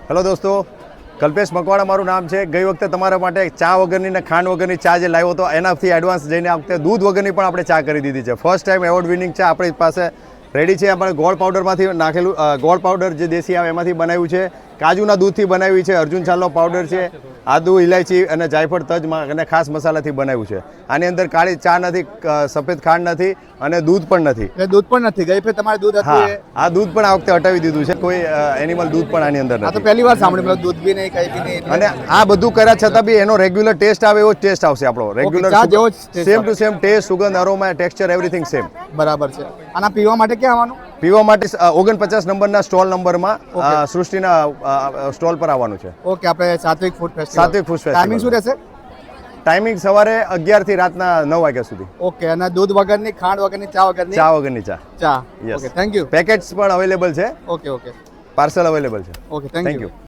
Hello દોસ્તો, કલ્પેશ મકવાણા મારું નામ છે. ગઈ વખતે તમારા માટે ચા વગરની ને ખાંડ વગરની ચા જે લાવ્યો હતો એનાથી એડવાન્સ જઈને આ વખતે દૂધ વગરની પણ આપણે ચા કરી દીધી છે. ફર્સ્ટ ટાઈમ એવોર્ડ વિનિંગ ચા આપણી પાસે રેડી છે. આપણે ગોળ પાવડરમાંથી નાખેલું ગોળ પાવડર જે દેશી આવે એમાંથી બનાવ્યું છે. કાજુના દૂધથી બનાવ્યું છે. અર્જુન છાલનો પાવડર છે. આદુ, ઇલાયચી અને જાયફળ, તજ અને ખાસ મસાલાથી બનાવ્યું છે. આની અંદર કાળી ચા નથી, સફેદ ખાંડ નથી અને દૂધ પણ નથી. દૂધ પણ નથી. ગઈ ફેર તમારે દૂધ હતું. આ દૂધ પણ આ વખતે હટાવી દીધું છે. કોઈ એનિમલ દૂધ પણ આની અંદર આ તો નથી. પહેલી વાર સાંભળ્યું, દૂધ બી નહીં, કઈ બી નહીં. અને આ બધું કર્યા છતાં બી એનો રેગ્યુલર ટેસ્ટ આવે એવો ટેસ્ટ આવશે આપણો. રેગ્યુલર ચા જેવો જ taste same to same taste, સુગંધ, અરોમા, ટેક્સચર એવરીથિંગ સેમ. બરાબર છે. આના પીવા માટે ક્યાં આવવાનું? પીવા માટે 49 નંબરના સ્ટોલ નંબરમાં સૃષ્ટિના સ્ટોલ પર આવવાનું છે. ઓકે, આપણે સાત્વિક ફૂડ ફેસ્ટિવલ. સાત્વિક ફૂડ ફેસ્ટિવલ. ટાઈમિંગ શું રહેશે? ટાઈમિંગ સવારે 11 થી રાતના 9 વાગ્યા સુધી. ઓકે, અને દૂધ વગરની, ખાંડ વગરની, ચા વગરની? ચા વગરની ચા. ચા. Yes. Okay, thank you. Packets પણ અવેલેબલ છે. ઓકે ઓકે પાર્સલ અવેલેબલ છે. Okay, thank you.